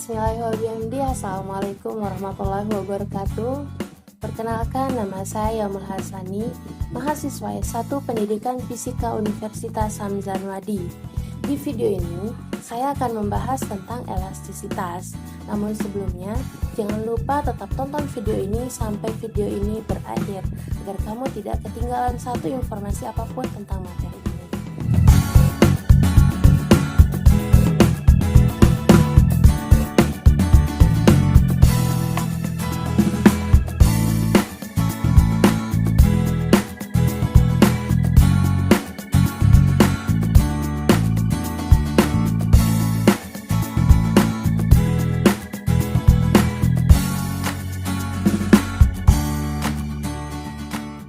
Bismillahirrahmanirrahim. Assalamualaikum warahmatullahi wabarakatuh. Perkenalkan, nama saya Yamul Hasani, mahasiswa S1 Pendidikan Fisika Universitas Hamzah Wadi. Di video ini, saya akan membahas tentang elastisitas. Namun sebelumnya, jangan lupa tetap tonton video ini sampai video ini berakhir, agar kamu tidak ketinggalan satu informasi apapun tentang materi ini.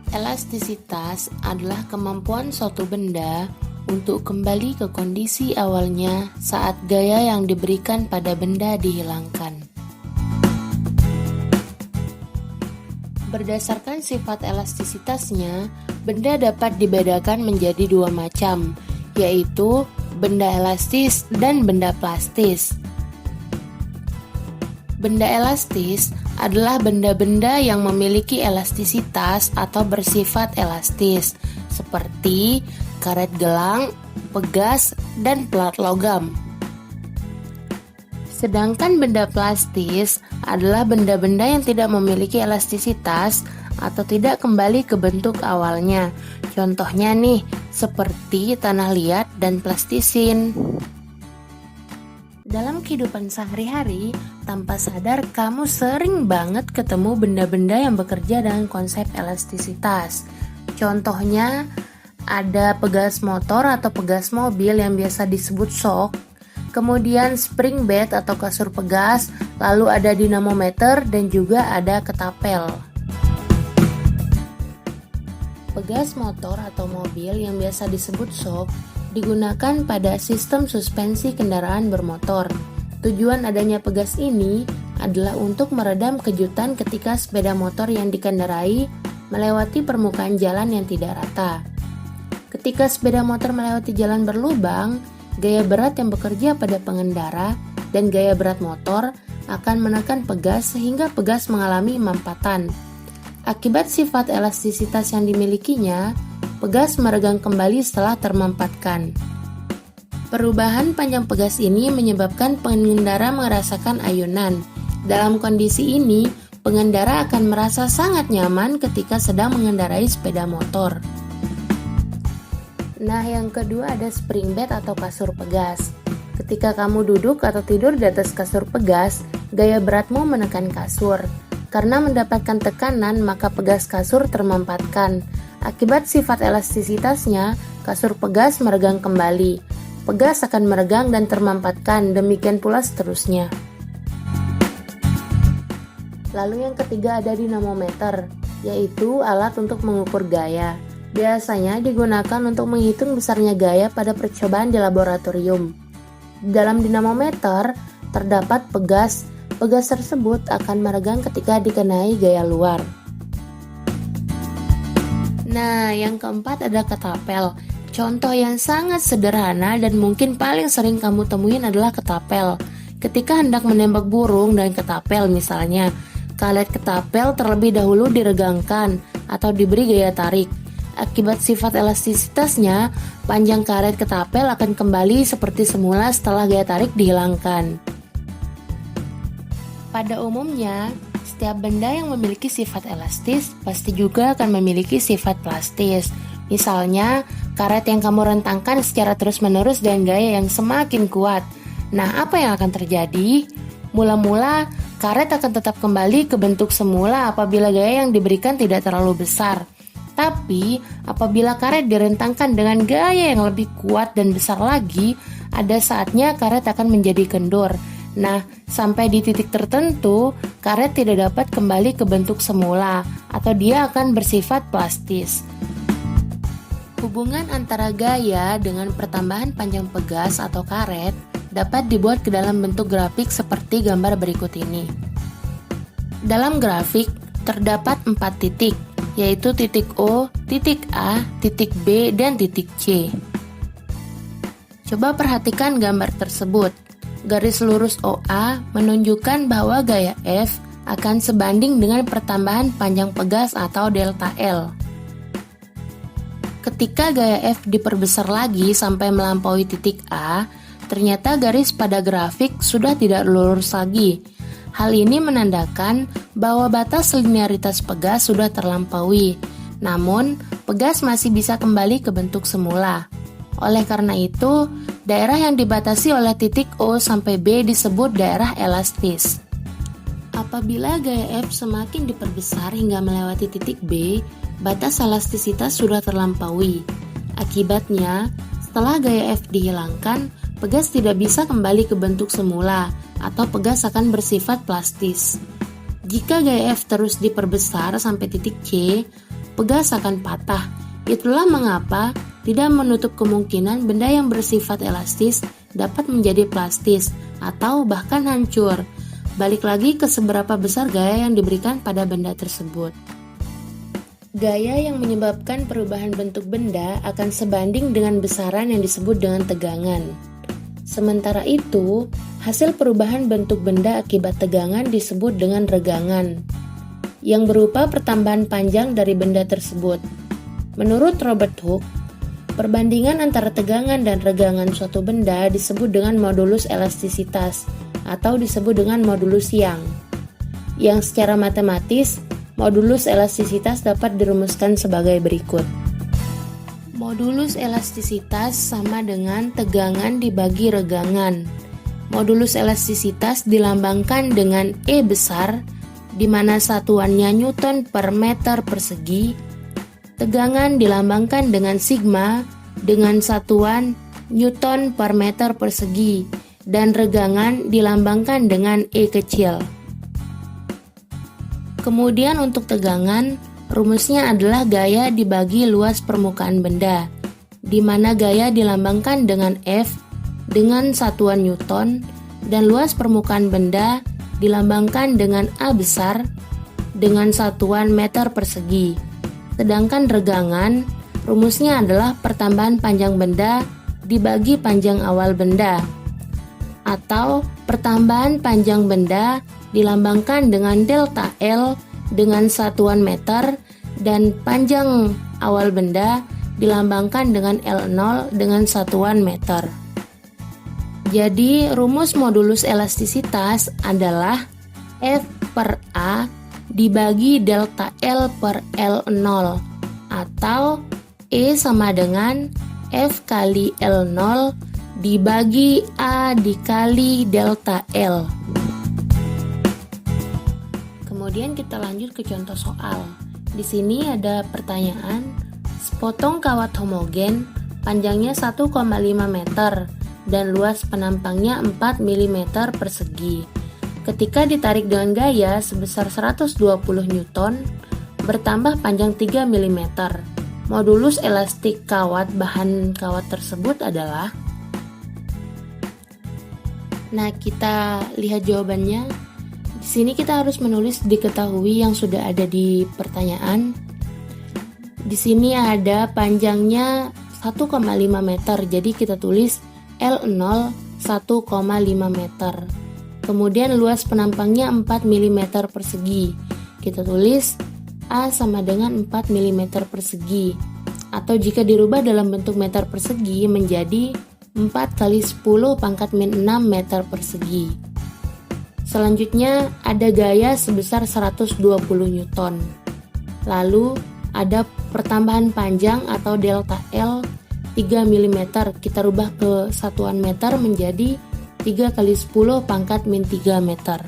Elastisitas adalah kemampuan suatu benda untuk kembali ke kondisi awalnya saat gaya yang diberikan pada benda dihilangkan. Berdasarkan sifat elastisitasnya, benda dapat dibedakan menjadi dua macam, yaitu benda elastis dan benda plastis. Benda elastis adalah benda-benda yang memiliki elastisitas atau bersifat elastis, seperti karet gelang, pegas, dan plat logam. Sedangkan benda plastis adalah benda-benda yang tidak memiliki elastisitas atau tidak kembali ke bentuk awalnya. Contohnya nih, seperti tanah liat dan plastisin. Dalam kehidupan sehari-hari, tanpa sadar kamu sering banget ketemu benda-benda yang bekerja dengan konsep elastisitas. Contohnya, ada pegas motor atau pegas mobil yang biasa disebut shock, kemudian spring bed atau kasur pegas, lalu ada dinamometer dan juga ada ketapel. Pegas motor atau mobil yang biasa disebut shock digunakan pada sistem suspensi kendaraan bermotor. Tujuan adanya pegas ini adalah untuk meredam kejutan ketika sepeda motor yang dikendarai melewati permukaan jalan yang tidak rata. Ketika sepeda motor melewati jalan berlubang, gaya berat yang bekerja pada pengendara dan gaya berat motor akan menekan pegas sehingga pegas mengalami mampatan. Akibat sifat elastisitas yang dimilikinya, pegas meregang kembali setelah termampatkan. Perubahan panjang pegas ini menyebabkan pengendara merasakan ayunan. Dalam kondisi ini, pengendara akan merasa sangat nyaman ketika sedang mengendarai sepeda motor. Nah, yang kedua ada spring bed atau kasur pegas. Ketika kamu duduk atau tidur di atas kasur pegas, gaya beratmu menekan kasur. Karena mendapatkan tekanan, maka pegas kasur termampatkan. Akibat sifat elastisitasnya, kasur pegas meregang kembali. Pegas akan meregang dan termampatkan, demikian pula seterusnya. Lalu yang ketiga ada dinamometer, yaitu alat untuk mengukur gaya. Biasanya digunakan untuk menghitung besarnya gaya pada percobaan di laboratorium. Dalam dinamometer terdapat pegas. Pegas tersebut akan meregang ketika dikenai gaya luar. Nah, yang keempat ada ketapel. Contoh yang sangat sederhana dan mungkin paling sering kamu temuin adalah ketapel. Ketika hendak menembak burung dan ketapel misalnya, karet ketapel terlebih dahulu diregangkan atau diberi gaya tarik. Akibat sifat elastisitasnya, panjang karet ketapel akan kembali seperti semula setelah gaya tarik dihilangkan. Pada umumnya, setiap benda yang memiliki sifat elastis pasti juga akan memiliki sifat plastis. Misalnya, karet yang kamu rentangkan secara terus-menerus dengan gaya yang semakin kuat. Nah, apa yang akan terjadi? Mula-mula, karet akan tetap kembali ke bentuk semula apabila gaya yang diberikan tidak terlalu besar. Tapi, apabila karet direntangkan dengan gaya yang lebih kuat dan besar lagi, ada saatnya karet akan menjadi kendur. Nah, sampai di titik tertentu, karet tidak dapat kembali ke bentuk semula atau dia akan bersifat plastis. Hubungan antara gaya dengan pertambahan panjang pegas atau karet dapat dibuat ke dalam bentuk grafik seperti gambar berikut ini. Dalam grafik terdapat 4 titik, yaitu titik O, titik A, titik B, dan titik C. Coba perhatikan gambar tersebut. garis lurus OA menunjukkan bahwa gaya F akan sebanding dengan pertambahan panjang pegas atau delta L. Ketika gaya F diperbesar lagi sampai melampaui titik A, ternyata garis pada grafik sudah tidak lurus lagi. Hal ini menandakan bahwa batas linearitas pegas sudah terlampaui. Namun, pegas masih bisa kembali ke bentuk semula. Oleh karena itu, daerah yang dibatasi oleh titik O sampai B disebut daerah elastis. Apabila gaya F semakin diperbesar hingga melewati titik B, batas elastisitas sudah terlampaui. Akibatnya, setelah gaya F dihilangkan, pegas tidak bisa kembali ke bentuk semula, atau pegas akan bersifat plastis. Jika gaya F terus diperbesar sampai titik C, pegas akan patah. Itulah mengapa tidak menutup kemungkinan benda yang bersifat elastis dapat menjadi plastis atau bahkan hancur. Balik lagi ke seberapa besar gaya yang diberikan pada benda tersebut. Gaya yang menyebabkan perubahan bentuk benda akan sebanding dengan besaran yang disebut dengan tegangan. Sementara itu, hasil perubahan bentuk benda akibat tegangan disebut dengan regangan, yang berupa pertambahan panjang dari benda tersebut. Menurut Robert Hooke, perbandingan antara tegangan dan regangan suatu benda disebut dengan modulus elastisitas atau disebut dengan modulus Young. Yang secara matematis, modulus elastisitas dapat dirumuskan sebagai berikut. Modulus elastisitas sama dengan tegangan dibagi regangan. Modulus elastisitas dilambangkan dengan E besar, di mana satuannya Newton per meter persegi. Tegangan dilambangkan dengan sigma dengan satuan Newton per meter persegi, dan regangan dilambangkan dengan E kecil. Kemudian untuk tegangan, rumusnya adalah gaya dibagi luas permukaan benda, di mana gaya dilambangkan dengan F dengan satuan Newton, dan luas permukaan benda dilambangkan dengan A besar dengan satuan meter persegi. Sedangkan regangan, rumusnya adalah pertambahan panjang benda dibagi panjang awal benda, atau pertambahan panjang benda dilambangkan dengan delta L dengan satuan meter, dan panjang awal benda dilambangkan dengan L0 dengan satuan meter. Jadi, rumus modulus elastisitas adalah F per A dibagi delta L per L0, atau E sama dengan F kali L0 dibagi A dikali delta L. Kemudian kita lanjut ke contoh soal. Di sini ada pertanyaan, sepotong kawat homogen panjangnya 1,5 meter dan luas penampangnya 4 mm persegi. Ketika ditarik dengan gaya sebesar 120 Newton, bertambah panjang 3 mm. Modulus elastik bahan kawat tersebut adalah. Nah, kita lihat jawabannya. Di sini kita harus menulis diketahui yang sudah ada di pertanyaan. Di sini ada panjangnya 1,5 meter, jadi kita tulis L0 1,5 meter. Kemudian luas penampangnya 4 mm persegi. Kita tulis A sama dengan 4 mm persegi. Atau jika dirubah dalam bentuk meter persegi menjadi 4 kali 10 pangkat min 6 meter persegi. Selanjutnya ada gaya sebesar 120 Newton. Lalu ada pertambahan panjang atau delta L 3 mm. Kita rubah ke satuan meter menjadi 3 kali 10 pangkat min 3 meter.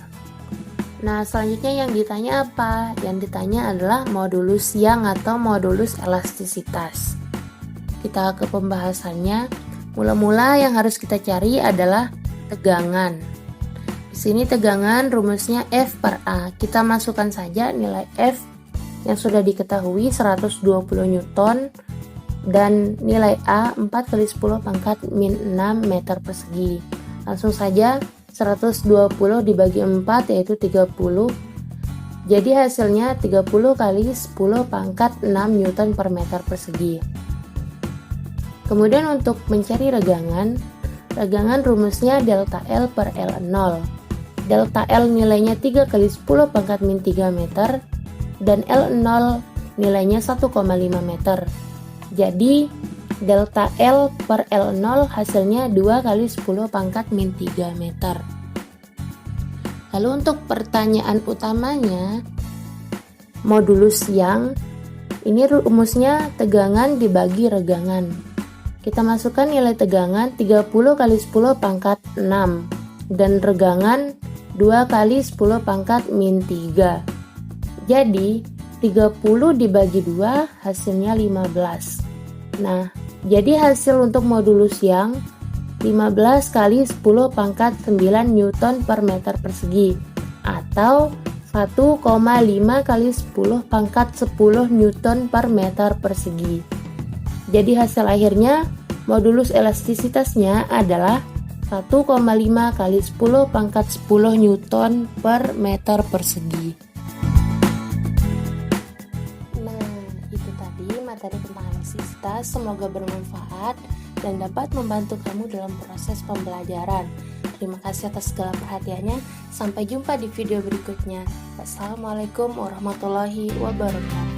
Nah, selanjutnya yang ditanya apa? Yang ditanya adalah modulus Young atau modulus elastisitas. Kita ke pembahasannya. Mula-mula yang harus kita cari adalah tegangan. Di sini tegangan rumusnya F per A. Kita masukkan saja nilai F yang sudah diketahui 120 Newton dan nilai A 4 kali 10 pangkat min 6 meter persegi. Langsung saja 120 dibagi 4 yaitu 30. Jadi hasilnya 30 kali 10 pangkat 6 Newton per meter persegi. Kemudian untuk mencari regangan, Regangan rumusnya delta L per L0. Delta L nilainya 3 kali 10 pangkat min 3 meter, dan L0 nilainya 1,5 meter. Jadi, delta L per L0 hasilnya 2 kali 10 pangkat min 3 meter. Lalu untuk pertanyaan utamanya, modulus yang ini rumusnya tegangan dibagi regangan. Kita masukkan nilai tegangan 30 kali 10 pangkat 6 dan regangan 2 kali 10 pangkat min 3. Jadi 30 dibagi 2 hasilnya 15. Nah, jadi hasil untuk modulus yang 15 kali 10 pangkat 9 Newton per meter persegi, atau 1,5 kali 10 pangkat 10 Newton per meter persegi. Jadi hasil akhirnya modulus elastisitasnya adalah 1,5 kali 10 pangkat 10 Newton per meter persegi. Materi tentang elastisitas, semoga bermanfaat dan dapat membantu kamu dalam proses pembelajaran. Terima kasih atas segala perhatiannya. Sampai jumpa di video berikutnya. Wassalamualaikum warahmatullahi wabarakatuh.